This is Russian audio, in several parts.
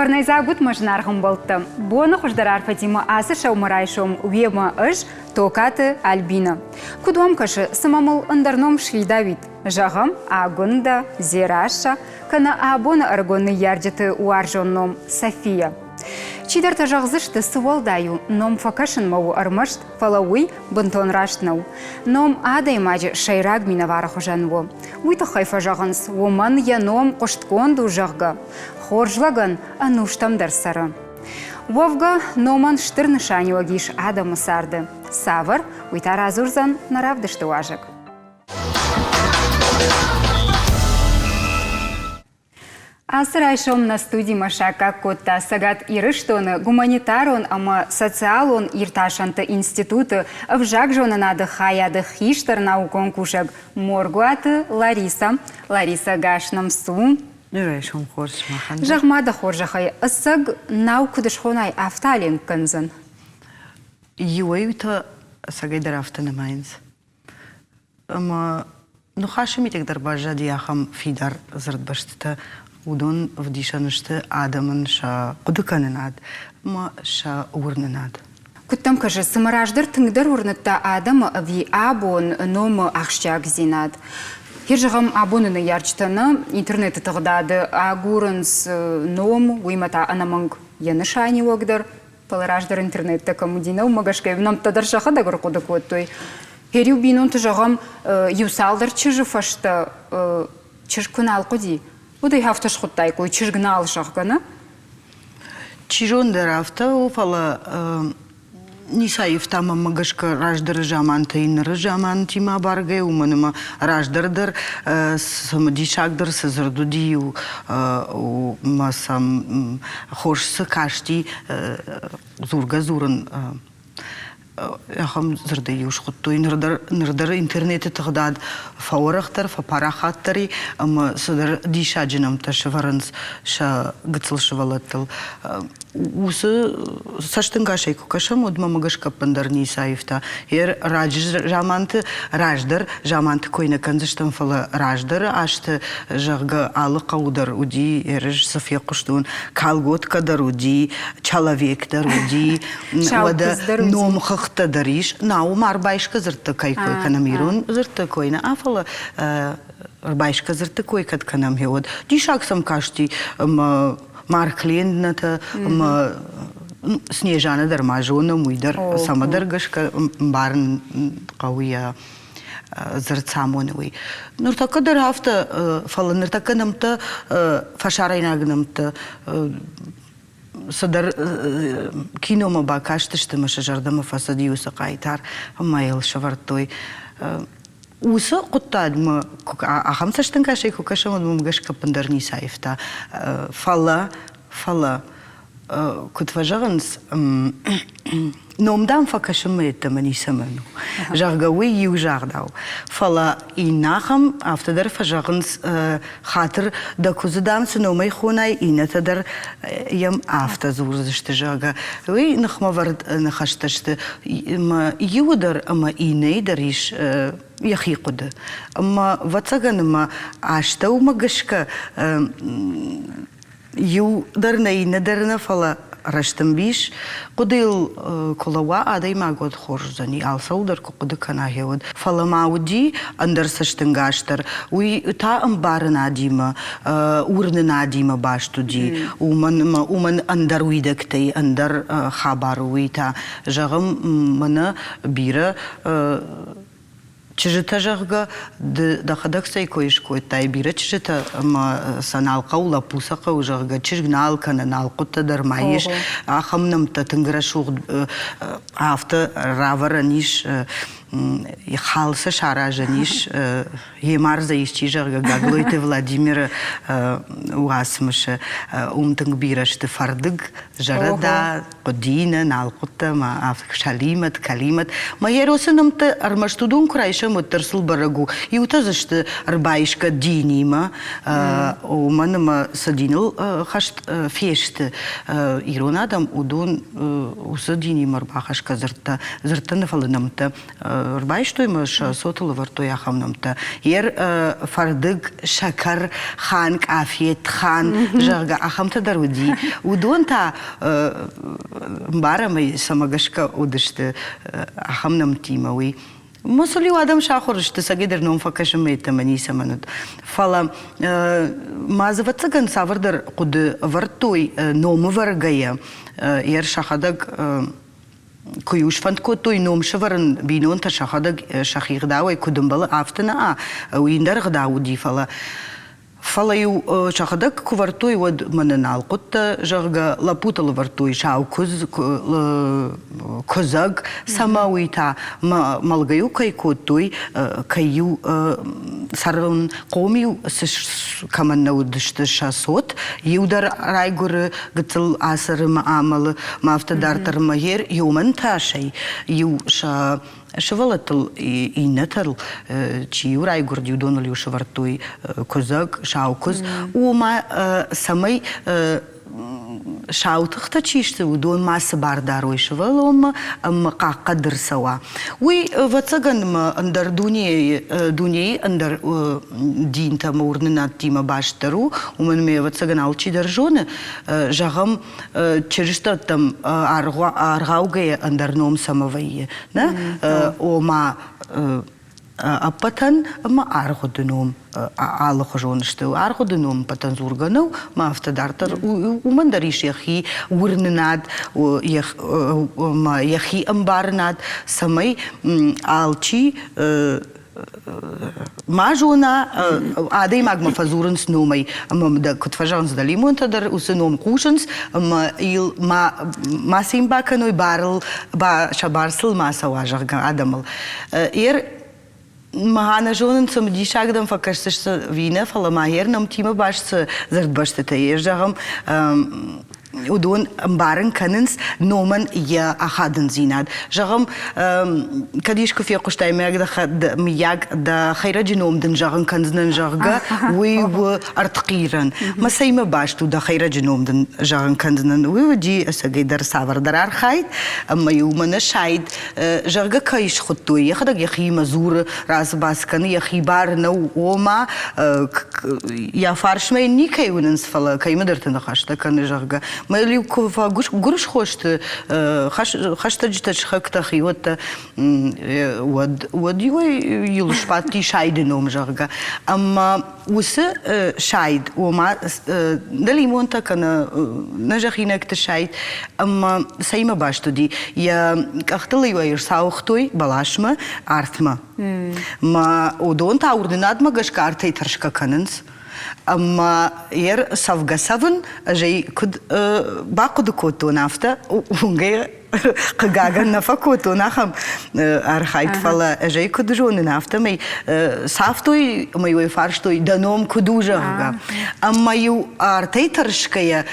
Парнайзагут мажнаргым болты. Боны хождарар Фатима асы шаумарайшом уема ыш токаты Альбина. Кудуам кашы самамыл ындарном швидавит. Жағым агунда зераша, кана абоны аргоны ярджеты уаржонном София. Чидарта жағзышты сывалдаю, ном факашын мау армышт, фалауи бынтон раштнау. Ном адай мажы шайраг минавары хожанву. Уйты хайфа жағынс, уман яном қоштконду жағға. Хоржлаган ануштамдар сары. Вовга номан штырны шанюагиш адамы сарды. Савар уйтар азурзан наравдышты важык. Асырайшом на студии Машака Котта Сагат Ирыштоны гуманитарон, ама социалон ирташанты институты вжак жона нады хаяды хиштар наукон кушак моргуаты Лариса Гашнам су. Ирайшом хорш махан. Жагмада хоржахай ысыг наукудышхонай авталин кынзын. Юэйта сагайдар автаны майнз. Ама нухашимитек дарбажа дияхам фидар зырдбаштыта удон вдишанышты адамын ша кудыканынад, ма ша урнынад. Куттам кажы сымараждыр тыңдар урнытта адам ви абон номы ақшчак зинад. Хержағам абоныны ярчтаны интернеті тығдады агурынс ном уймата анаманг янышани огдар палараждыр интернетті камудинау магашкай внам тадар шаха дагыр кудык оттой. Херю бинун тыжағам юсалдар чыжы фашта чыжкунал куди. Удай хафташ хуттай кой чыжгнал шахгана? Чижондар авто уфала Нисаев там магашка раждар жаманта иннер жаман тима барге уманыма раждардар самадишагдыр сазардудию масам хорсы кашти зургазурын Яхам зырды юшхуттой нырдар интернеті тығдад фаурахтар, фапарахаттари, ама сыдар дишаджинам ташы варанс ша гыцылшывалаттыл. Усы саштын кашай кукашам удма магашка пандар Нисаевта. Ер раждар жаманты койна канзыштан фала раждар, ашты жағга алы қаудар уди, ерж София куштун, калготкадар уди, чалавектар уди, вада номхықта дариш, нау марбайшка зырты кайкой канамирун, зырты койна, афала байшка зырты койкат канамхеод. Дишаксам кашти Марк Лендната, Снежана дармажона, муйдар, самадар гашка, барн кауя зырцамоновый. Нуртака дарафта, фала нуртака намта, фашарайнагнамта, Садар кинома бакаштышты маша жардама фасадиуса кайтар, майл шавартой. Усы құттадымы, ағам саштың кашай кукашамадым мұгашқа пандар Нисаевта. Фала, күтважағыныз, номдан факашымы еттімі Нисамыну. Жағғауы еу жағдау. Фала инахам автодар фажағыныз хатыр да күзідамсы номай хонай инатадар ям автозурзышты жағға. Өй нахмавард нахашташты. Еудар ама инайдар иш яхиқуды. Ама вацаганыма аштау магашка юдарна фала раштым биш, кудыл колава адай магод хоржани, алсаудар куды канахевод. Фала мауди андарсаштын гаштар, уй та амбары надима, урны надима баштуди, уман андар уйдактей, андар хабар уйта, жағым мана бира Чижита жағға дахадақ сайкойш койтай бира чижита саналқа ула пусақа жағға чижгналканы налқутта дармайыш ахамнымта тыңгыра шуғ авто равара ниш халсы шара жаниш емарза ишчи жағға гаглойты Владимир уасмышы умтың бирашты фардыг жарада қодина налқутта шалимат калимат ма еросынымты армаштудун құрайша мұттырсыл барагу иутазышты арбайшка динима уманыма садиныл хашт фешті иронадам удун усы динима арбахашка зырттаны фалынымты рбайштойма ша сотыл вартуй ахамнамта. Фардык шакар хан кафет хан жага ахамта даруди. Удонта барамай самагашка удышты ахамнам тимауи. Масули адам шахорышты сагедер ном факашмейта мани саманут. Фала мазаватсаган савардар куды вартуй номы варгая. Шахадаг куюш фантко той ном шаваран бинон та шахадаг шахирдауай кудымбалы афтана уиндар гдауди фала. Фалаю шахадаг кувартуй вад мананал кутта жарга лапутал вартуй шау козаг самауита малгаю кай кутуй каю сарун комию каманна удышты шасот юдар райгуры гытыл асыры амалы мафтадар магер юман ташай ю ша Шевалатл и нетал, чью райгур дюдонал шевартуй козак, шаукоз, ума самый шаутахта чишты удон масса бардарой шевалом какадр сава. Уй вацаган андар дуне андар динта маурны над тима баштару, умен ме вацаган алчи даржоны, жагам черешта там аргаугая андар ном самавайе, на ома апатан ма аргодуном алхожонышты аргодуном патан зурганов ма автодартар умандариш яхи урннад яхи амбарнад самай алчи мажуна адей магма фазуренс номай да котфажанс да лимонтадар усеном кушенс ил ма симбаканой барл ба шабарсл масаважага адамал Mahana jonen zum die Schagdam verkastet Wiener, falla maher nam Thema bast zerdbastet jagam udon ambaren kannens nomen ja ahaden zinad. Jagam kadishko fi qostay mag da miyag da khayra jinom den jagan kanznen jarga wi artqiran. Ma sayma bastu da khayra jinom den jagan kanznen wi wji asagidar savar darar khayt amma yumana shayd jarga kaysh khuttu yakhdag yakhi mazur ras baskan yakhi bar no oma ya farshmay nikay unens fala kaymadartan khashta kan jarga Мэлю кова гурш хошты хашта житач хакта хиота вад юй юлшпати шайденом жарга amma усы шайд ома дали монта кана нажахинак та шайд amma сайма баштуди я ахталы юй саухтой балашма артма ма одон та урдинадма гашкартай таршка каненс Amma savgasavun jay kud baqud koto nafta ungay qagagan nafa koto nakham arkhayt fala jay kud jon nafta may saftoy may farshtoy danom kudujaga amma yu artay tarshkaya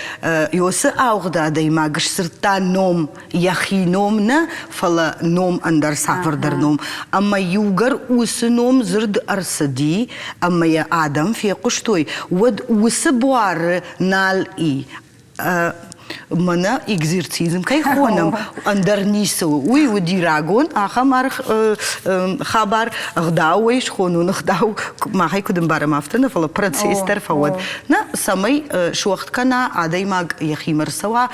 yos awgda day magish sirta nom yakhinom na fala nom andar safar dar nom amma yugar usnom zird arsadi amma ya adam fi qushtoy Wad usbuar nal I Mana exercizm kay khonam andar niso uy wadi ragon akhamar khabar gdaw ish khonun gdaw ma hay kudum baram aftana fala proces tarfawad na samay shwaqt kana aday mag yakhimar sawa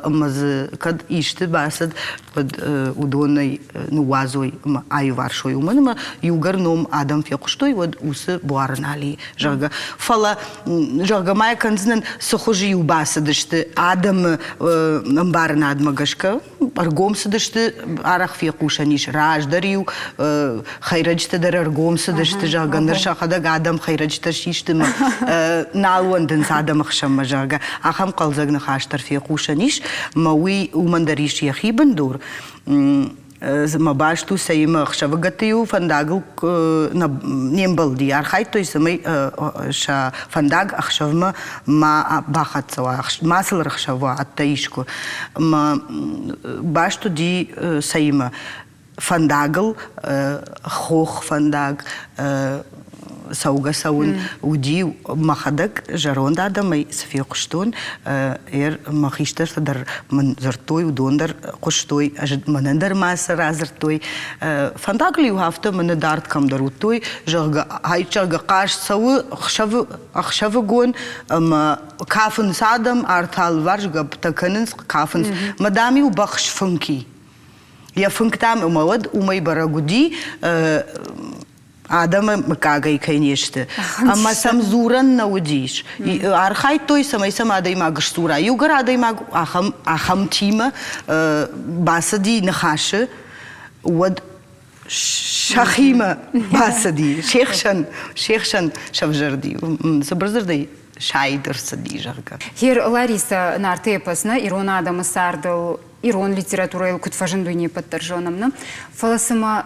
maz kad ishte basad под удонной нуазой айвар шой уманма югарном адам фекуштой вот усы буарнали жага фала жага май канзнен сохожи убасадышты адам амбарнад магашка аргом садышты арах фекушаниш раждарю хайраджты дар аргом садышты жага наршахада адам хайраджта шишты налуанден садам хшам жага ахам қалзагна хаштар фекушаниш мауи умандариш яхибендур Мабашту sayma xavagatiyu fandagl na nembaldi arkhayt toy samay sha fandag akhshavma ma bakhat sawa masal khshava attayishko ma bashtu di sayma fandagl khokh fandag sauga saun udi mahadak jaron da mai Sofia Qushtun mahister dar man zartoi udonder Qushtoi manandar masar azartoi fantagli u hafta man dart kam darutoi jarga haichaga qash sau akhshav gon ma kafun sadam artal varjga takanins kafun madami u bakhsh funki я функтам умавад умай барагуди Адама мкагай, конечно. Ама сам зуран наудиш. Архай той самай сама адай магаш сура. Югар адай маг ахам тима басади нахаше. Уад шахима басади. Шехшан шавжарди. Забразардай шайдер сади жарга. Хер Лариса нартепасна Ирон Адама сардал Ирон литература кутфажен дуйне подтържонамна. Фаласама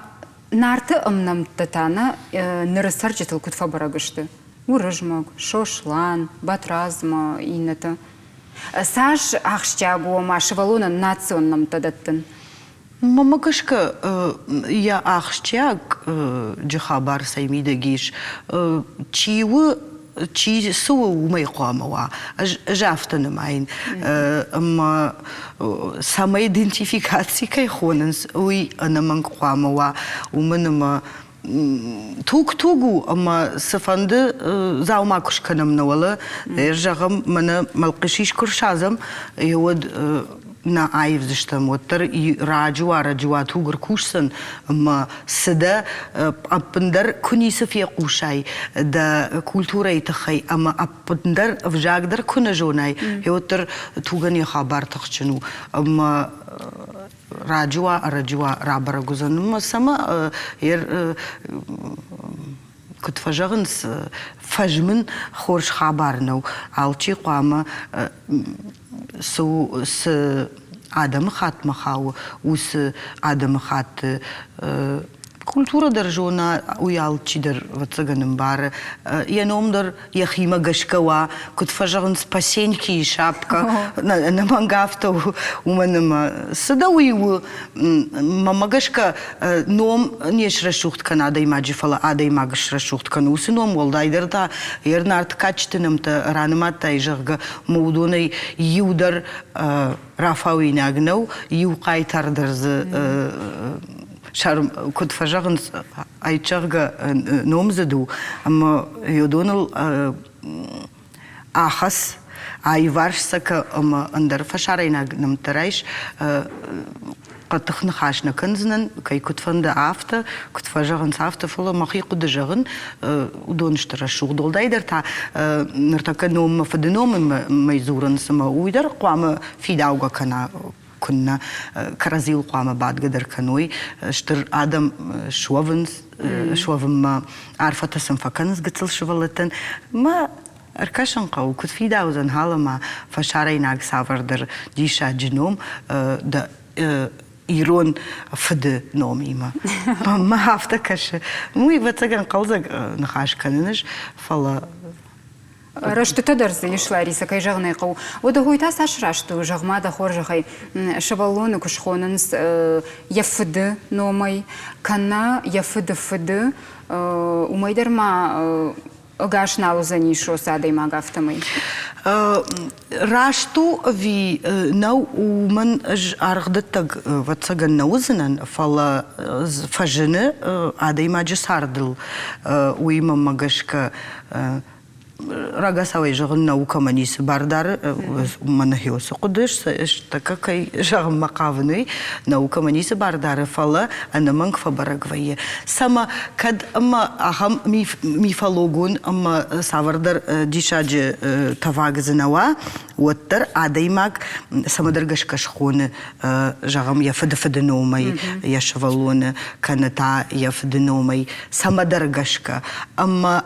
нарты ымнам татана нырысарчетыл кутфа барагышты. Урыжмак, шошлан, батразма инета. Саш ахштягу ма шевалона национнам тадаттын. Мамакашка я ахштяг джихабар саймидагиш чиу чи су умай қамава жафтаны майн ма самоидентификации кай хоненс уй анаман қамава уманама тугу ама сафанды заума кушканам навала жағам мана малқишиш куршазам йод на айвзыштам оттар и раджуа тугр кушсан ма сада аппындар куни София Qushay да культура итахай ама аппындар вжагдар куна жонай и оттар тугани хабар тахчну ама раджуа рабара гузан ма сама кутфажагынс фажмын хорш хабарнау алчи қама с Адам хат махау, ус Адам хат культура держона уялчи дер вацаганым бар. Я номдер яхима гашкава, кут фажаган спасеньки и шапка на мангавто уманама. Сада уйу мамагашка ном неш рашухтка надо имаджифала, ада имагаш рашухтка нуси ном волдайдерда ернарт качтенамта ранамата и жарга мудонай юдар рафауинагнау ю кайтардерз шарм кот фажаган айчарга номзаду ама йодонал ахас айварсака ама андар фашарайна намтарайш قطخنا خاشنا كنزنا كي كنت فندا عافتا كنت فجرن عافتا فلا مخي قد جرن ودونش ترى الشغل دايدر تاع نرتكن نوم فدنوم ما يزورن سما ويدر قام في داوغا كنا كرازيل قام بعد قدر كنوي اشتر آدم شوفن ما عارفة تسم فكنز قتل شغلتن ما أركشن قو كنت في داوزن حالا ما فشاريناك سافردر ديشا جنوم دا إيرون فد نومي ما هفتكش موي بتجن قلزق نخاش كننش فلا رشت تدرس يش لاريسا كي جغني قو وده هو يتاس عشراشتو جغما ده خورج خي شبالون كشخوننس يفد نومي كنا يفد فد وما يدر ما أجاش ناوزني شو سادي ما قفتمي راشتو في نو ومن أرغدتك واتسجن نوزنن فلا فجنة عادي ما جساردل ويما مجشك رجع جغن نوكا منيس باردار من هيوس قدش تكا كي جغن مقاوني نوكا منيس باردار فلا أنا منك فبرقوية سما كد أما أهم ميفالوجون أما سافردر ديشاج تفاجزنوا وتر عديمك سما درجش كشخون جغم يفد نومي يشفلون كانتا يفد نومي سما درجشك أما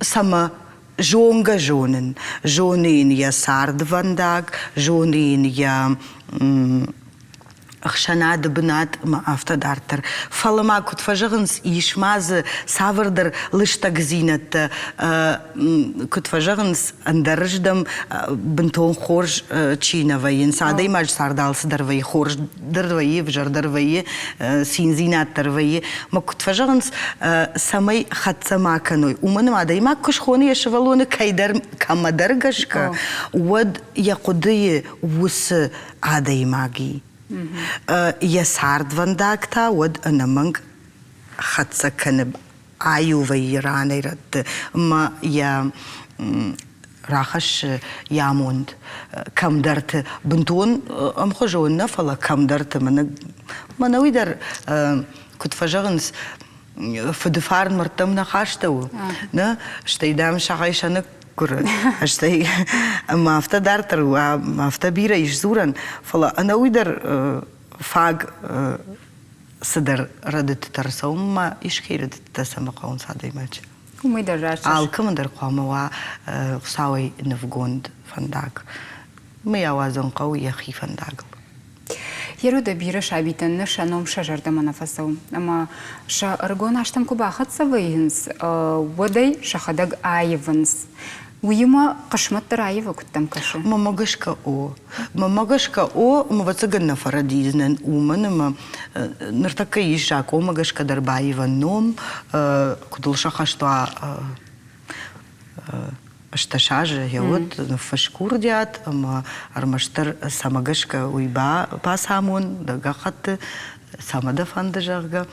سما جونغا جونين يا سارد فانداك جونين يا خشناد بنات ما افتدارتر فلما كنت فجغنس يشماز سافردر لشتاق زينت كنت فجغنس اندرجدم بنتون خورج تشينا وين سادي ماج ساردالس دروي خورج دروي فجر دروي سين زينات دروي ما كنت فجغنس سمي خط ما كانوا ومن ما دايما كش خوني يشفلون كيدر كما درجشك ود يقضي وس عادي ماجي يسارد فنداكتا ود أنمنج خدسة كنب عيو ويراني رد ما يا راخش ياموند كم درت بنتون أم خجونا فلا كم درت من ويدر كنت فجغنس في دفار مرتمنا خاشتو نا شتيدام شعيشانك كره أشتي ما أفتدارتر وما أفتبيره يجزورن فلا أنا ويدر فاق صدر ردت ترسوم ما إشكي ردت تسمقون صادي ماج وما يدر راشش كمان در قاموا وصاوي نفقوند فنداق ما يوازن قوي يخي فنداق يرو دبيرة شعبيتن شانوم شجر دمنا فسوم أما شا أرجون عشتم كوباخت سوينس ودي شخدق آيفنس ويما قشمت ترايف وكتم كشو ما ماجش كأو ما بتسجلنا فرديزن ومن ما نرتكي شاكو ماجش كدر بايف النوم كدل شخشتوا اشتشاج هيود نفشكور ديات أما أرمشتر سامجشكا ويبا باسامون دقاقت سامدا فندجاغا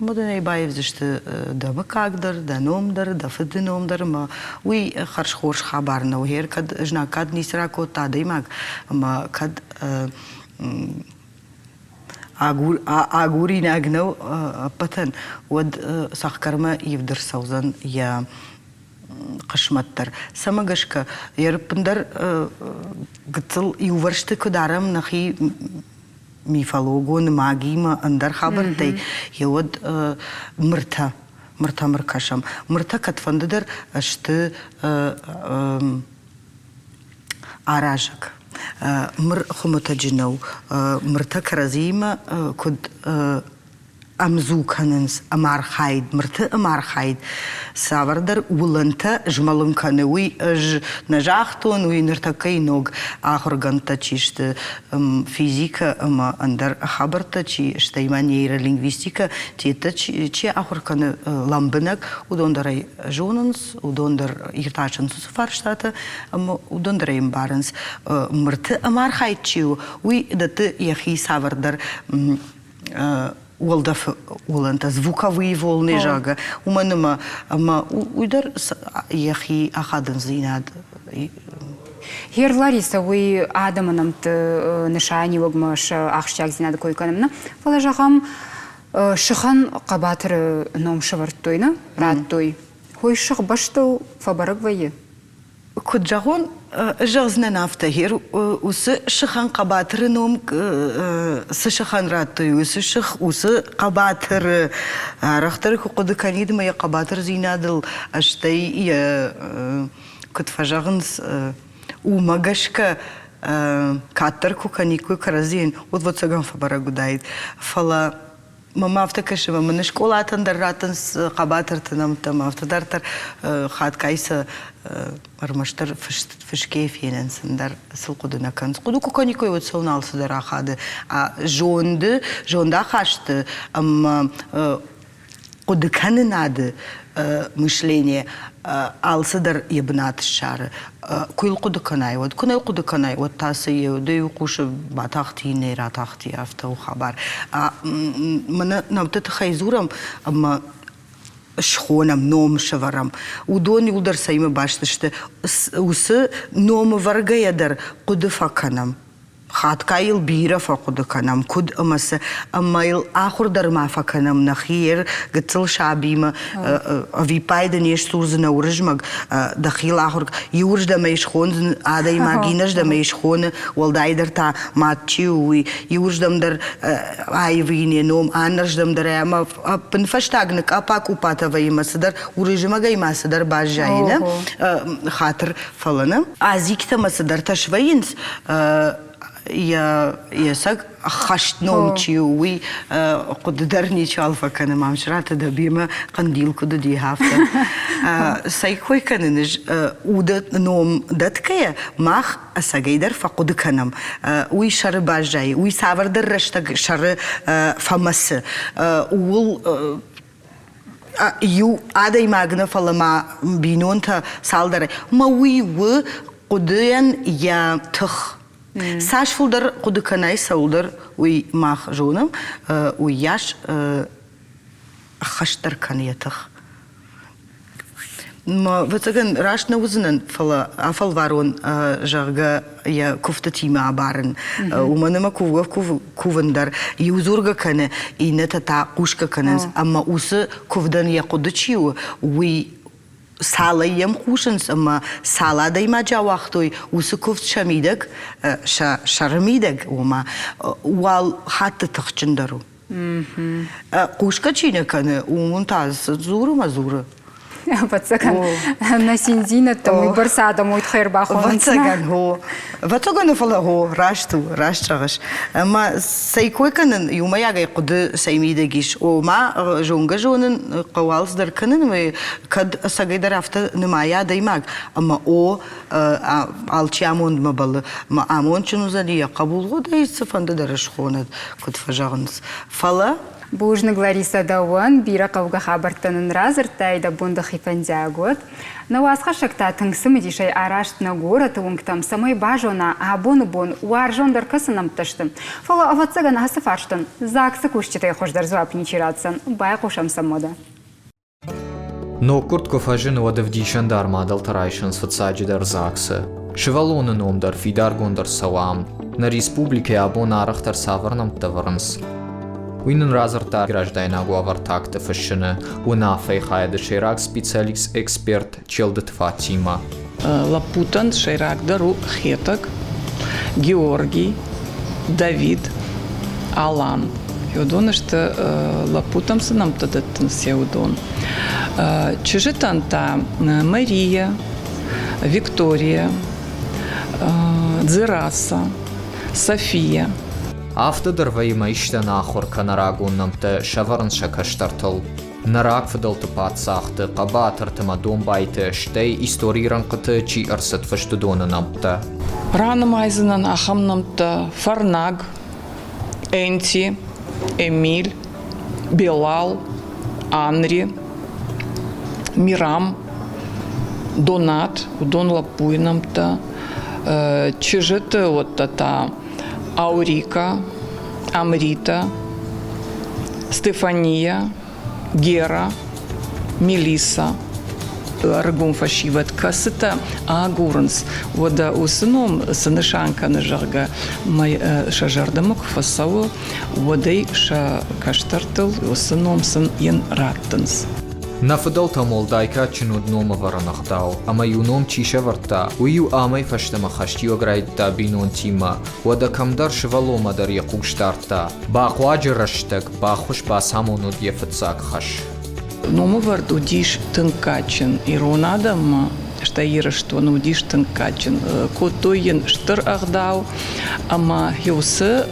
مدني بايف زشت دمك أقدر دنوم در دفد نوم در ما وي خرش خورش خبرنا وهير كد جنا كد نيسرا كو تادي ماك ما كد آغوري ناغنو بطن ود ساخكرما يفدر سوزن يا قشمتر سمجشك يربندر قتل يورشتك دارم نخي ميفالوغون ماغيما اندر خبرتي يود مرتا مركشم مرتا كتفندر اشت عراجك مر خمتجنو مرتا كرزيما كد أمزوكننس أمار خايد مرتا أمار خايد سافردر ولنتا جمالن كانوي أج نجاحتون وينرتكي نوغ آخر غنتا تشيشت فيزيكا أما أندر خبرتا تشي اشتايما نيرالينغويستيكا تيتا تشي آخر كان لامبنك ودوندر جوننس ودوندر يرتاشن سفارشتاتا أما ودوندر يمبارنس مرتا أمار خايد تشيو وي دت يخي سافردر والدف ولنت звуковые волны жага уманма ама уйдар яхи ахадын зинад هير لاريسا وي آدمنم نشاني وغمش أخشاك زيناد كويكانمنا فلا جاهم شخان قباتر نوم شورتوينا راتوي هوي شخ بشتو فبرق ويه كنت جاهون جازنا نافتهير وس شخان قباتر نوم سشخان راتوي وس شخ وس قباتر رخترك قد كانيد ما يقباتر زينادل أشتي كنت فجاغنس ومغشك كاتركو كانيكو كرازين вот саган фабарагу дайт фала мама автокаши мама на школа атандар ратанс қабатыртынам там автодартар хат кайса армаштар фишкеф ененсиндар сылқудына канс қуду куканикой вот соуналсыдар ахады а жонда хашты ама قد كان ناد مشليني алсыдар ебнат шары куйл قد كناي ود كناي قد كناي ود تاسي دي وقوش باتاختي نيرا تاختي افتو خبر من نبتت خيزورم اما شخونم نوم شورم ودوني ودر سايم باشتشت وس نوم ورغا يدر قد فكنم خات كايل بيرة فقد كنام كد أمس أمايل آخر در ما فكنام نخير قتل شعبي ما في بايدن يشتوز نورجمج دخيل آخر يورج دم يشخون عادي ما جينش دم يشخون والداي در تا ما تشيوي يورج دم در عايفيني نوم آنرج دم در ما بنفشتاغنك أباك وباتا في مسدر ورجما جاي مسدر باجاينا خاطر فلنا عزيك تمسدر تشوينس يسق خشت نومتي وي قد درني شالفة كان مامشرات ده بيما قنديل كده دي هافته سايكوي كان نج ودت نوم دت كيا ماخ أساقيدر فقد كنم وي شر باجاي وي سافر در رشتك شر فمس وول يو عادي ماغنا فلا ما بينون تا سالدر ما وي و قدين يا تخ ساش فولدر قد كناي سولدر وي ماخ جونم وياش خشتر كان يتخ ما بتجن راش نوزنن فلا أفل وارون جرجا يا كفتتي مع بارن ومن ما كوفندر يوزورجا كان إنتا تعقوشك كان أما أوس كفدن يقدتشيو وي ساليم خوشنس أما سالا دايما جا وقتوي وسكوفت شميدك شرميدك وما وال حتى تخشندرو قوشكا تشينا كان ومنتاز زورو ما زورو بتسكن نسينزينة تموي برسا تموي تخير باخون بتسكن فلا هو راشتغش أما سيكوي كان يوم يجي قد سيميدجيش وما جونن قوالس در كنن وكد سجيد رافت نمايا دايماك أما أو علشي أمون مبل ما أمون شنو زني قبول غدا يستفند درش خونة كد فجانس فلا Бужны Глариса Дауан, бира қауға қабыртынын разыртайды бұнды қипандиагот. Науасқа шықта тыңсымы дешай араштына ғора тұлыңқтам самай бажона абоны бон уаржондар кысынам тыштым. Фала аватсаган асыф аштын, заксы күшчетай қождар звап нечиратсын, бай қошам самода. Но куртков ажын уадавдишан дармадал тарайшын соцаджидар заксы. Шывалонын омдар фидар гондар савам, на республике абон арахтар саварнам таварнс. Уинен разарта граждайна гуавартакта фашины, унафей хайда шейрак специалист эксперт челдет Фатима. Лапутан шейрак дару хетак, Георгий, Давид, Алан. Юдон что лапутам сынам тадаттан сеудон. Чижитанта Мария, Виктория, Дзираса, София. Автодыр вайма иштен ахор канарагуннамты шаварн шакаштартыл. Нарак фыдылты патсахты, қабатыртыма домбайты, штей историранқыты чи арсат фаштудонынамты. Ранамайзынан ахамнамты Фарнаг, Энти, Эмиль, Белал, Анри, Мирам, Донат, Удон Лапуйнамты, чижыты вот это Аурика, Амрита, Стефания, Гера, Мелисса, Аргум фашиват касыта агурнс. Вода усыном сынышанка нажарга май шажардамок фасау водой ша каштартыл усыном сын ен раттынс. На фыдалта молдайка чинуднома варанахтау, ама юном чиша варта, ую амай фаштама хаштио грайта бинон тима, вада камдар шивалома дар якуштарта, бахуаджи раштак, бахуш басамонуд ефцак хаш. Ному вард удиш тынкачин, иронадам штаира что удиш тынкачин, котоен штыр агдау, ама юсы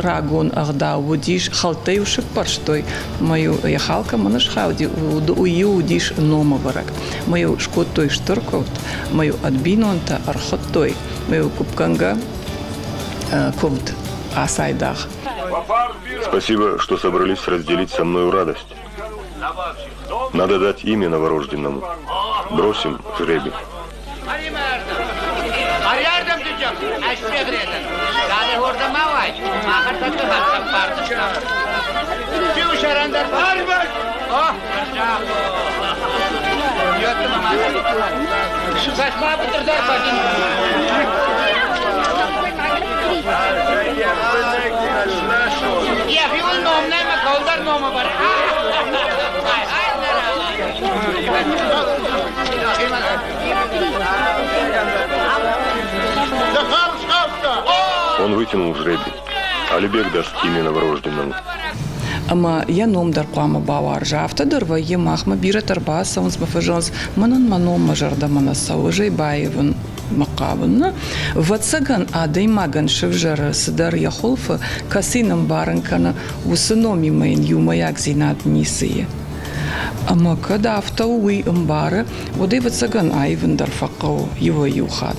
рагон агдау удиш халтей ушик парштой, мою яхалка манаш хауди ую удиш ному варак, мою шкотой штыркот, мою адбинонта архоттой, мою купканга ковд асайдах. Спасибо, что собрались разделить со мною радость. Надо дать имя новорожденному. Бросим жребий. Он вытянул жребий. Алибек даст имя новорожденному. Ama ya nomdar qama bawar jaftadır ve ye mahma bira tarba savunuz mafajans manan manom majarda manasa ujay bayevin maqabını vatsagan aday magan şivjar sidar yaxulf kasinam barankana usnomi mayn yumayak zinat nisiye. Ama kada hafta uy ымбары одай vatsagan ayvin darfaqaw его юхат.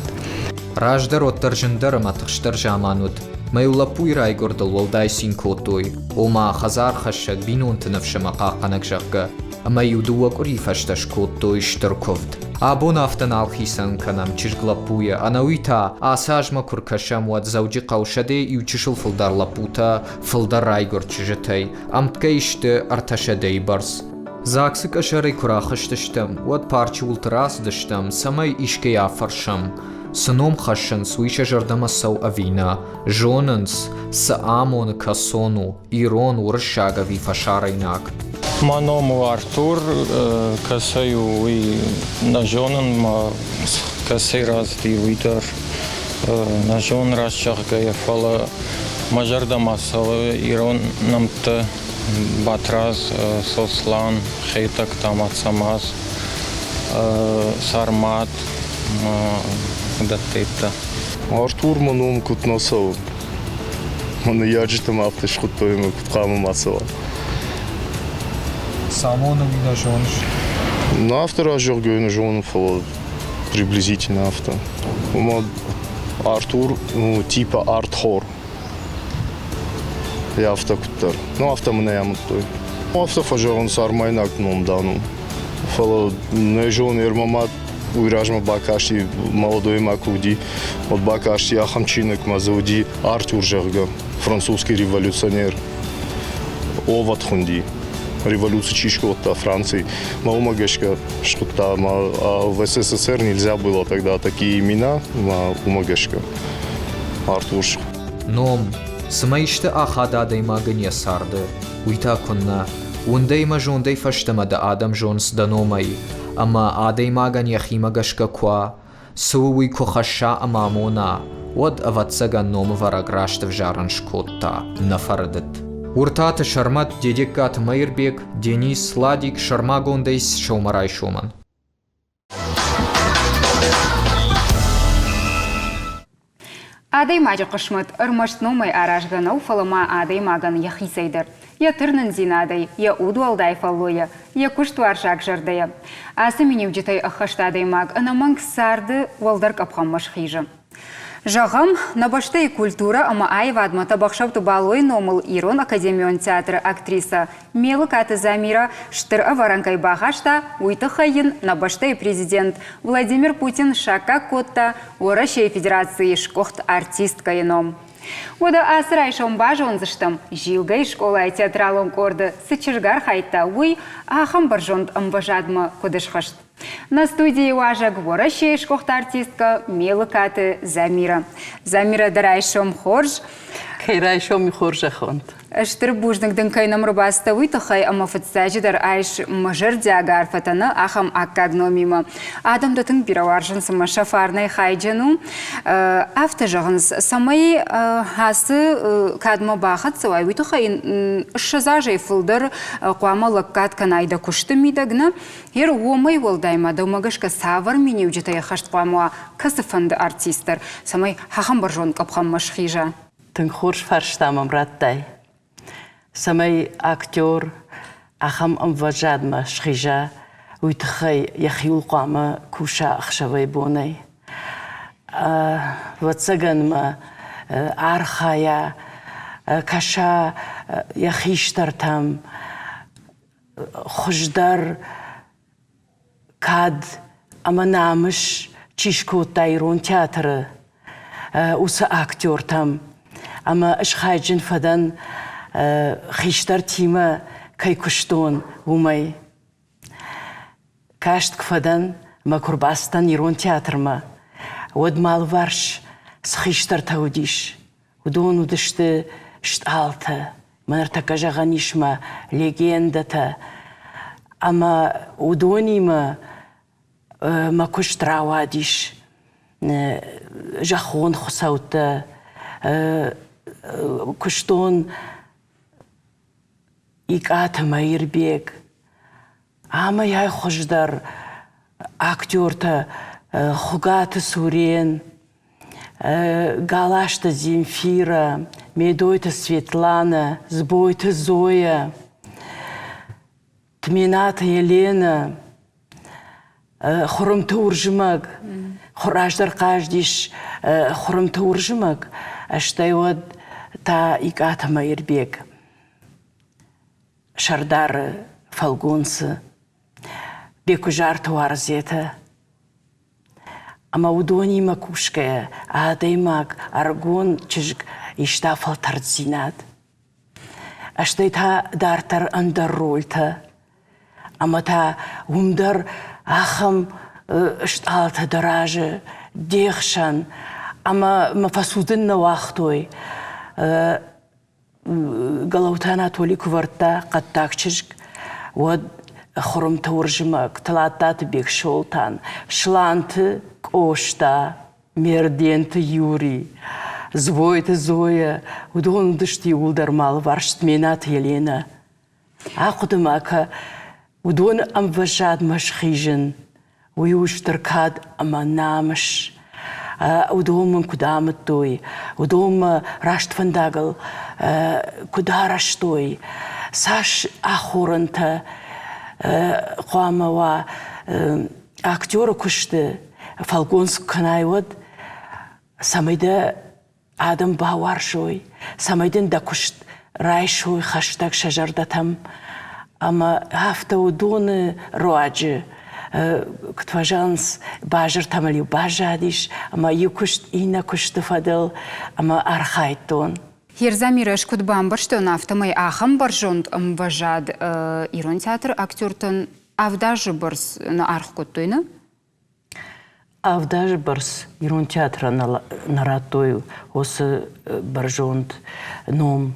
Раждар оттаржындар матықштар жамануд. Майулапуй райгордал волдай синкотой. Ома хазар хашак бинонтынов шамақақанак жаққа. Ама юдуак урифашташ котой штырковд. Абон афтан алхисан канам чижглапуя. Анауита асажма куркашам уад завджи қаушаде ючишыл фылдар лапута фылдар райгор чижатай. Амткаишты арташадей барс. Заксык ашарай курахашташтам. Уад парчи ултрас даштам. Самай ишке афаршам. Сыном хашын суиша жардамасау авина, жонынс с амон касону, ирон уршага вифашарайнак. Маному Артур, касаю и на жонын ма касай раз дивитар, на жон раз чахгая фала мажардамасау, ирон намта батраз, сослан, хейтак тамацамаз, сармат, датета. Артур маном кутнасау. Мана яджитам авташ кутоима кутқама масава. Самону вина жонш. На автора жоргойна жон фала приблизительно авто. Ума Артур типа артхор. Я авто куттар. Но авто мана ямут той. Авто фажарон сармайнак ном дану. Фала не жон ермамат уйражма бакаши молодой макуди от бакаши ахамчинок мазауди Артур Жерга, французский революционер. Оват хунди. Революция Чишкота, Франции. Маумагешка, что-то в СССР нельзя было тогда такие имена. Маумагешка. Артур. Ном, самаишты ахададай магания сарды. Уйта конна. Ундей мажондей фаштамада адам жонс даномай. Ама адай маган яхимагашка ква. Сууи кохаша амамона. Уад аватсаган ном вараграштв жаран шкотта. Нафардет. Уртата шармат дедекат Майрбек, Денис Сладик, Шармагондейс Шаумарай Шуман. Адай мажы қышмыт, ұрмышт номай аражғанау фалыма адай маган яхисайдыр. Я тырнын зинадай, я удуалдай фаллоя, я куштуар жак жардая. Асы меню житай ахаштадай маг, анаманг сарды валдар капхаммаш хижы. Жағым, набаштай культура, ама айва адмата бақшавты балой номыл Ирон Академион театры актриса Мелы Каты Замира штыр аваранкай бағашта уйты хайын набаштай президент Владимир Путин шака котта Орашей Федерации шкохт артистка еном. Ода асырай шомбажы онзыштым, жилгай школай театралон корды сычыргар хайта уй, ахам баржонд амбажадмы кодышхашт. На студии важа говорящая шкохта артистка Мелы Каты Замира. Замира дарайшом хорж. Хайрайшом хоржа хонт. Штыр бужнық дынкайным рыбаста уйтықай амафытсажыдар айш мажыр диагар фатаны ахам аккагномима. Адамдатын бираваржынсыма шафарнай хайджану. Афта жағыныз самай хасы кадма бақыт сывай уйтықай шазажай фылдыр қуама лыққат канайда күшті мидагна. Ер омай олдаймады умагышка савар мені үжетай хашт қуама касыфанды артистер. Самай хахам баржон капхам машхижа. Тын хорж фарштамам раттай. Самай актер ахам амважадма шхижа уйтхай яхил қама куша ахшавай бонай. Ватсаганма архая каша яхиштартам хождар кад аманамыш Чишкота Ирон театры уса актер там. Ама ашхайджин фадан хиштар тима кай куштон умай. Кашт кфадан макурбастан Ирон театрма. Од малварш с хиштар таудиш. Удон удышты шталта. Манар такажаганишма легендата. Ама удонима макуштравадиш. Жахон хусаута. Куштон икаты Майырбек. Ама яй хождар актерта Хугаты Сурен, Галашта Земфира, Медойта Светлана, Сбойта Зоя, Тмината Елена, Хурымты Уржымак, Хураждар каждиш Хурымты Уржымак, аштай вот та иката Майырбек. Шардары, фалгунсы, беку жарту арзета. Ама удони макушкая, а даймак аргон чижик иштафал тарзинат. Аштай та дартар андар рольта. Ама та умдар ахам шталта даражы, дехшан. Ама мафасудын на вахтой. Галаутана толи куварта каттакчижик. Вот Хурымты Уржымак, талататы бек шолтан. Шланты Кошта, Мерденты Юрий, Звойты Зоя, удон дышти улдармал варшт Менат Елена. Акудымака, удон амважад машхижен, уюштаркад аманамаш. Удома кудамат той, удома раштфандагал, куда раштой. Саш ахуранта, Хуамава актера кушты, Фалгонск канайвод, самайда адам бауаршой, самайден да кушт райшой хаштаг шажардатам, ама хафта удоны роаджи, ктважанс бажар тамалю бажадиш, ама юкушт ина кушты фадел, ама архайтон. Ерзамира шкудбам барштон автомай ахам баржонд амважад Ирон театр актертон авдажы барс на архкуттойны? Авдажы барс Ирон театра наратою осы баржонд ном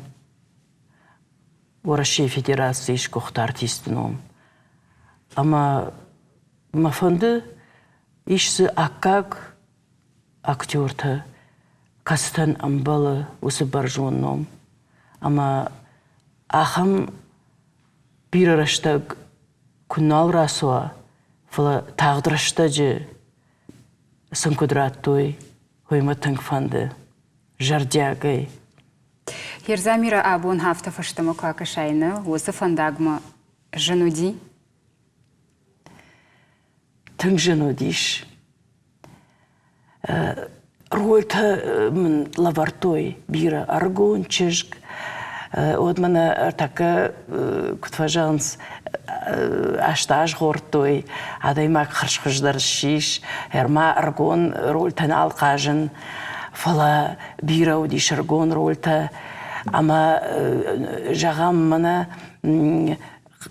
Россия Федерации шкохта артисты ном. Ама мафанды ишсы аккак актерта Кастан амбалы осы баржонном. Ама ахам бирaraштаг күнал расуа, фыла тағдырашта же сынкудраттой, хойма тыңфанды, жардягай. Ерзамира абун хафта фаштамы клакашайны, осы фандагма женуди? Тың женудиш. Рольта мен лавартой бира аргон чижг. От мана така кутважанс аштаж гортой. Адаймак хыршхыждар шиш. Эрма аргон рольтан алқажын. Фала бира удиш аргон рольта. Ама жағам мана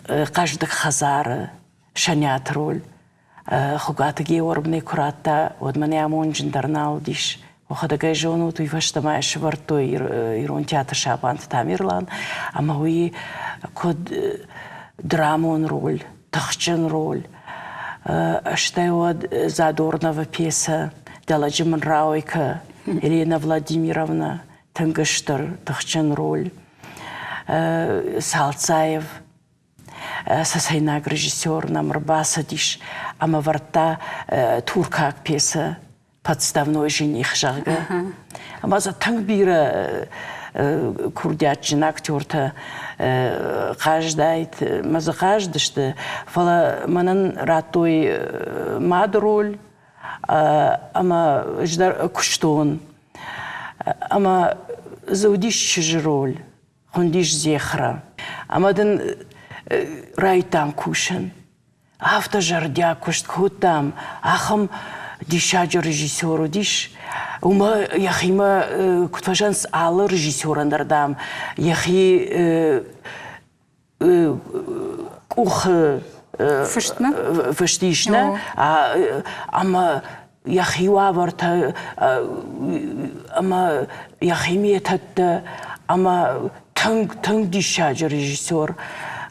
қаждық хазары. Шанят роль. Хугаты георбный куратта, от мене амон джиндарнал диш. Охадагай жону туй фаштамай швартой Ирон театр шабант тамирлан, ама уи код драмон роль, тахчен роль. Аштай от Задорнова пьеса Даладжиман Рауйка, Елена Владимировна, Тангыштар, тахчен роль. Салцаев, Сасайнаг режиссер Намрбаса диш, ама варта туркак пьеса подставной жених жага. Ама за тангбира курдячин актерта каждайт, маза каждышты, фала манан ратой мад роль, ама ждар куштон, ама заудиш чиж роль, хондиш зехра, амадан райтам кушан. Авто жардя кушт хутам. Ахам дишаджа режиссеру диш. Ума яхима кутважанс алы режиссерандардам. Яхи кух фаштишна. Ама яхива варта. Ама яхимиетатта. Ама танг дишаджа режиссер.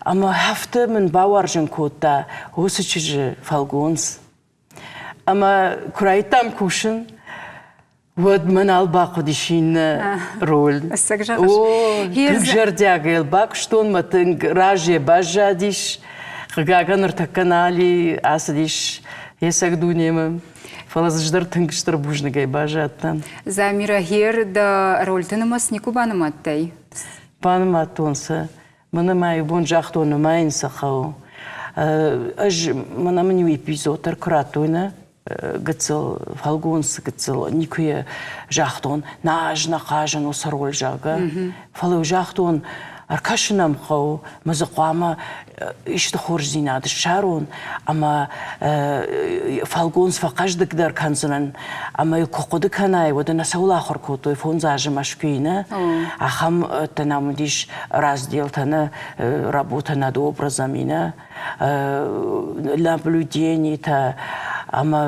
Ама хафта мен бауаржын кота, осы чижі фалгонс. Ама курайтам кушын, ود من الباقو ديشين رول السجاغش. تجردياغ الباق شتون ما تنج راجي باجا ديش خجاغا نرتكنالي اسديش يسك دونيم فلاز جدر تنجشتر بوجنا جاي باجا تن Замира хер да ролтынымас никубаныматтай. بانما تونسا من ما يبون جاختون ما ينسخو اج من منيو ايبيزود كراتونا قتل فالغونس قتل نيكويا جاختون ناجنا قاجن وسرول جاغا فلو جاختون أركشنام خو مزقوامة إشتخور زيناد الشارون أما فالغونس فقاش دقدر كانزنن أما يقود كناي ودنا سولا آخر كوتو يفون زاج مشكينة أخم تنامديش راز ديلتنا رابوتنا دوبرا زمينة наблюдение та ама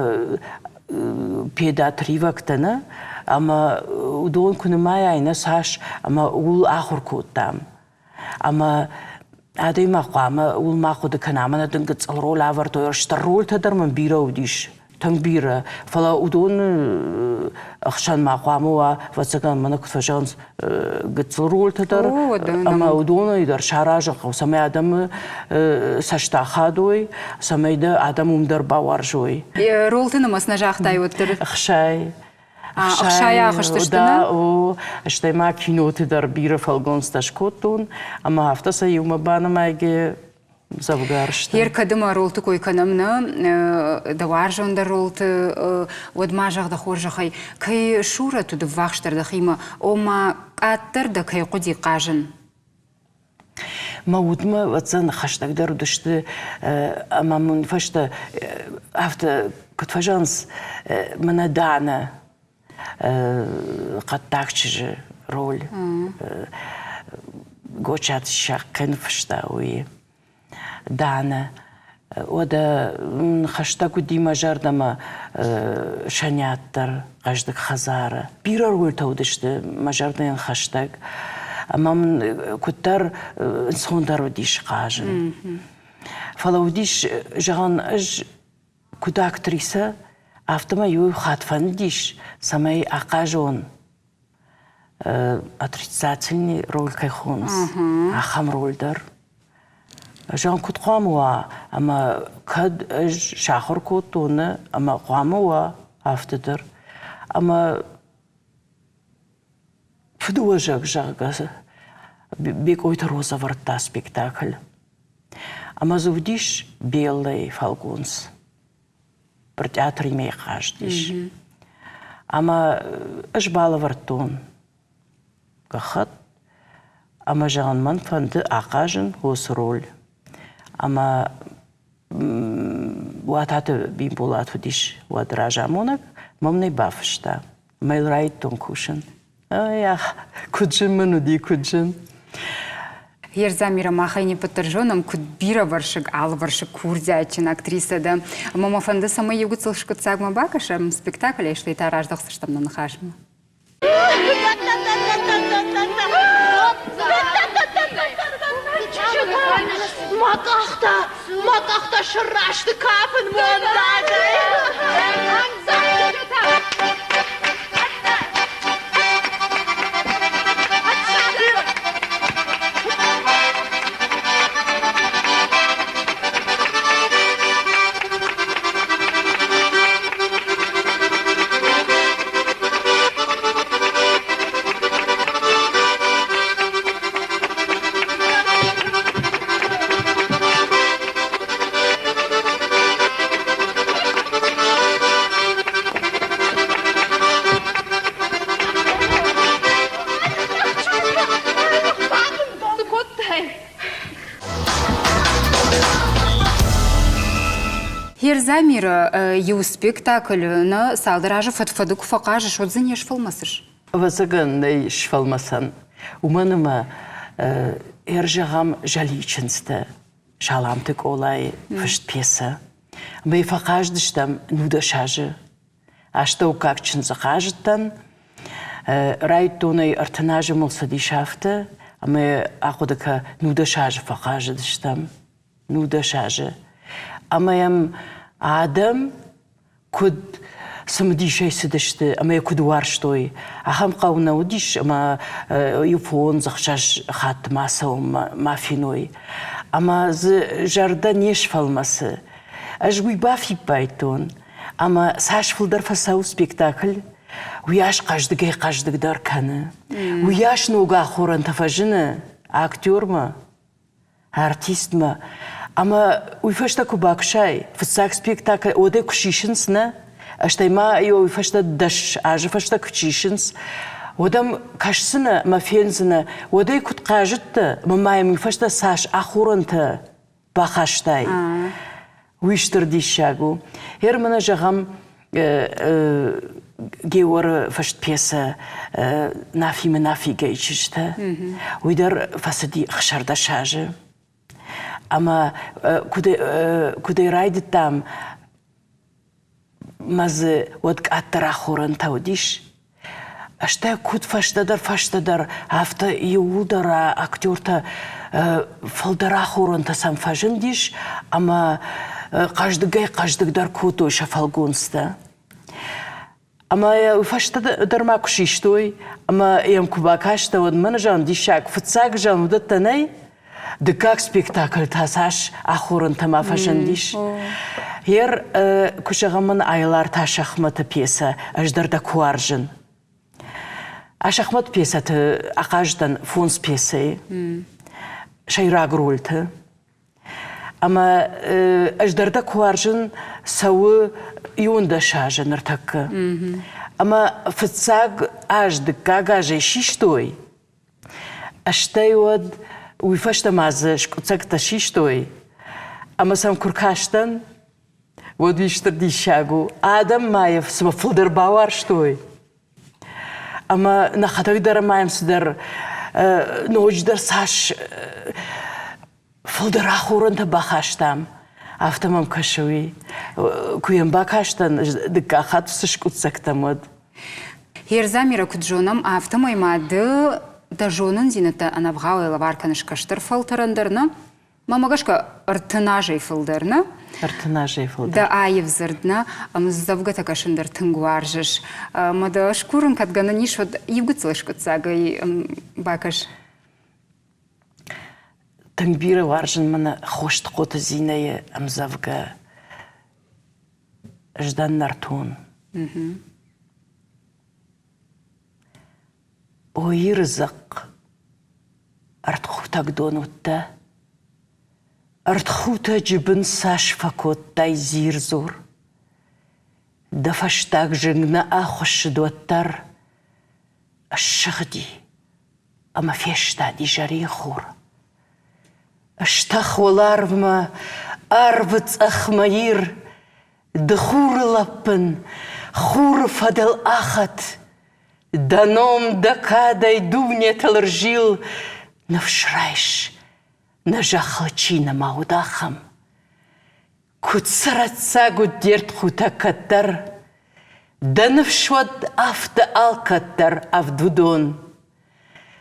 педиатри вактана ама удон кунмая айна саш ама ул ахур кутам ама адей мақама ул мақуд канамана дынгыц рол авар тоёрштар рол тадарман бироудиш تنبيرة فلا أدون أخشان مع قاموا وسكان منك فجانس قتلرول تدر أما أدون يدر شراج أو سمع آدم سشتا خادوي سمع ده آدم مدر باورجوي رولتنا مس نجاح تايوتر أخشاي أخشاي أخشتنا و أشتى ما كينو تدر بير فالجونس تشكوتون أما هفتة يوم بانا ما يجي Хер кадыма ролты койканамна даваржон да ролты одмажах да хоржахай кай шура туды вахштар да хима ома аттар да кай қуди қажын. ما ودما واتزان خشتك دارو دشت أما من فشت هفت كنت فجانس من دعنا قد تاكتش رول قوشات شاقين فشتاوي دعنا ودا خشتاكو ديما جاردما شانياتر قجدك خزارة بيرار ولتو دشت ما جاردين خشتاك أما من كتر إنسان دارو ديش قاجن فلو ديش جهان أج كدا أكتريسة أفتما يو خاتفان ديش سماي أقاجون أتريتساتلني رول كيخونس أخام رول دار جان كنت قاموا أما كد أج شاخر كوتونا أما قاموا أفتدر أما فدوا جاغ بيكويت روزا ورتا سبيكتاكل أما زوديش بيلي فالغونس برتياتري ميقاش ديش أما أجبال ورتون كخط أما جان من فند أقاجن هوس رول أما واتات بيمبولات وديش ودراجامونك ممني بافشتا ميل رايت تونكوشن يا كوجن منو دي كوجن Хер Замира махайни подтержоном кудбира варшик ал варшик курдячин актриса да мама фанды сама югуцл шкутсагма бакашам спектакль и шлита раждахсы штам на нахашма. Макахта шрашты капын мондады. Хер Замира ю спектакль на салдыражы фатфадук фақажы шодзын еш фалмасыш. Вазаган ней шфалмасан. Уманыма эржагам жаличинсты. Шаламтык олай фышт пьеса. Мы фақаждыштам нудашажы. Ашта укакчин закажыттан. Райтуной артанажы мулсадишафты. Мы ақудака нудашажы фақаждыштам. Нудашажы. أما يم آدم كد самдишай сидишти, ама якудуар штой. Ахам қауна удиш, ама юфон захшаш хат масаум мафиной. Ама з жарда неш фалмасы. Аж уйбафи байтон. Ама саш фылдар фасау спектакль. Уяш каждыгдар каны. Уяш нуга хоран тафажыны. Актер ма? Артист ма? Ама уйфашта кубакшай. Фасак спектакль оде кушишинсна. Аштайма и уйфашта даш. Ажы фашта кушишинс. Одам кашсына ма фензына. Оде кут кажытты. Мамайм уйфашта саш ахуранты. Бахаштай. Уйштыр дишагу. Мана жағам геуар фашт пьеса нафи гейчишта. Уйдар фасади хшарда шажы. Ама кудай райды там мазы вот аттара хоран таудиш. Ашта куд фаштадар авто иудара актерта фалдара хоран тасам фажын диш. Ама каждыгдар кутой шафалгунста. Ама фашта дарма кушиштой, ама ям кубакашта вот манажан дишак фцак жан удаттанай, да как спектакль тасаш ахуран тама фажан диш. Кушагаман айлар ташахмата пьеса аждарда куаржын. Ашахмат пьеса ты акаждан фонс пьесой, шайраг рольты. Ама аждарда куаржын сауы юнда шажын артакы. Ама фыцаг ажды кагажы шиштой. Аштай од уйфашта мазы шкуцакта шиштой. Ама сам куркаштан вот виштыр дишагу. Адам маев сама фылдырбауар штой. Ама нахатагдар маем сыдар ночдар саш фылдыр ахурында бахаштам. Автомам кашуи. Куем бакаштан дыка хатусы шкуцактамод. Ерзамира куджоном автомаймады да жонын зинеті анавғау елаварканыш каштыр фалтарандырны. Мамагашка ыртынажай фылдырны. Ыртынажай фылдыр. Да айып зырдны. Мыздавгата кашындар тынгуаржыш. Мада шкурын катганы ниш вот евгыцлыш куцагай бакаш. Тангбира варжын мана хошты қоты зинайы амзавга ждан нартун. Ой рызық артхутак донутта. Артхута джибын саш факоттай зир зор. Да фаштак жыңна ахошы дуаттар. Ашшығди. Ама фешта ди жари хур. Аштахваларвма арвыц ахмаир, дхуры лаппын, хуры фадал ахат, даном дакадай дувне талыржил, навшрайш, на жахлачина маудахам. Куцаратса гудерт хутакаттар, да навшвад авта алкаттар авдудон.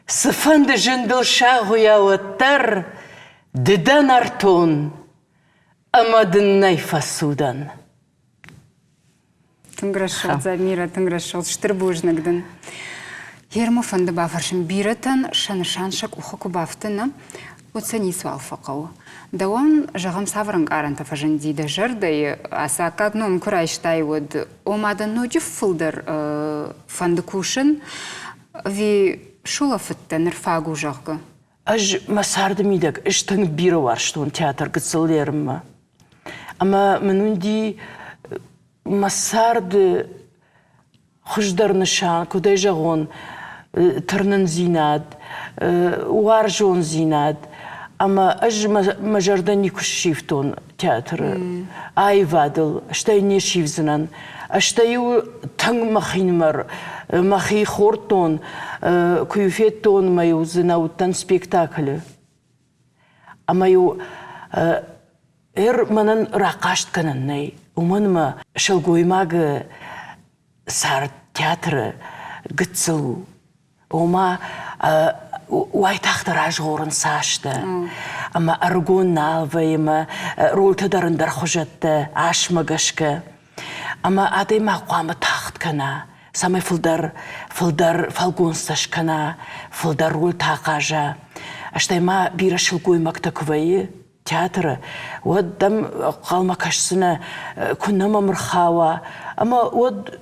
Сыфанды жындыл шагуяуаттар, Дедан артон, амадын найфасудан. Тыңграшыл, Замира, тыңграшыл, штырбужнагдын. Ермо фанды бафаршын биратан шанышаншак ухы кубафтыны уцани суалфақау. Дауан жағам саврын қаранта фажын дейді жырдай, аса кагном күрайштай өд, омадын нөджі фылдыр фанды кушын, ви шула фыттан ырфагу жағғы. Аж масарды мидак, іштің бирі бар, штон театр гыцылерім ма. Ама мінунди масарды құждарны шан, күдай жағын тұрнын зинад, уар жон зинад. Ама аж мажарда не күшшифтон театры. Айвадыл, аштай не шивзінан. Аштаю таң махинмар, махи хортон, күйфеттон маю зынауттан спектаклі. Амаю манан рақашт кананнай. Уманма шалгоймагы сар театры гыцылу. Ома уайтақтар ажғорын сашты. Ама аргон налвайма, ролтадарындар хожатты, ашмагашка. Ama adayma qamı taxt kana. Samay fıldar falgonstaş kana. Fıldar rol taqaja. Aştayma bira şılguymak takvayı. Театры. Вот там қалма кашсына күннама мырхава. Ama вот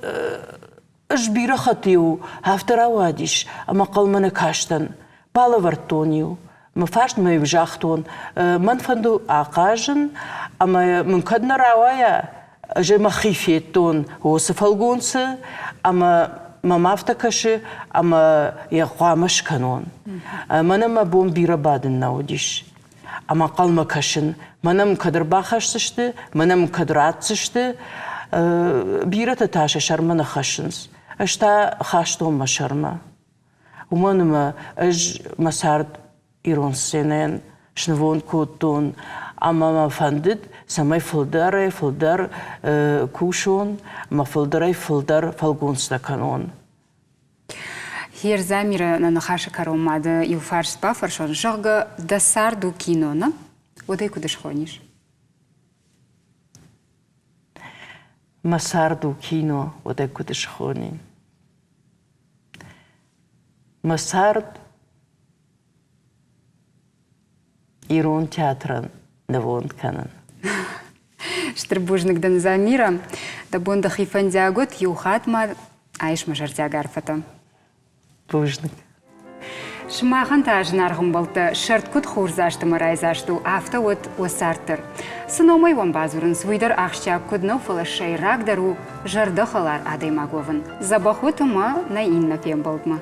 жбира хатиу автора вадиш. Ama қалманы каштан. Бала вартонию. Мы фашт мы вжахтон. Ман фанду ақажын. Ama мынкадна равая. Же махифетон. Осы фалгонсы. Ama мамафта каши. Ama яқуамаш канон. Манама бом бира бадын наудиш. Ama qalma kaşın, manam kadar baxaştıştı, manam kadar atsıştı, bira da taşa şarmana xaşınız. Aşta xaştı olma şarma. Umanıma aj masard iron senen, şnavon kutun, ama ma fandid, samay fıldar kuşon, ma fıldar falgonsta kanon. Hier замира на нахаша каромада и уфарш спафаршон жога да сарду кинона. Одай кудаш хониш? Масарду кино, одай кудаш хони. Масард ирон театран навон канан. Штрбужник дан замира, да бонда хифандягот юхатма айш мажардягарфата. Бужник. Шмахан тажнарғым болты шырткут хурзашты марайзашту афта от осартыр. Сыномай вон базурын свыйдар ақшча кудно фалашай рагдару жарды халар адаймаговын. Забахутыма на инна фем болдма.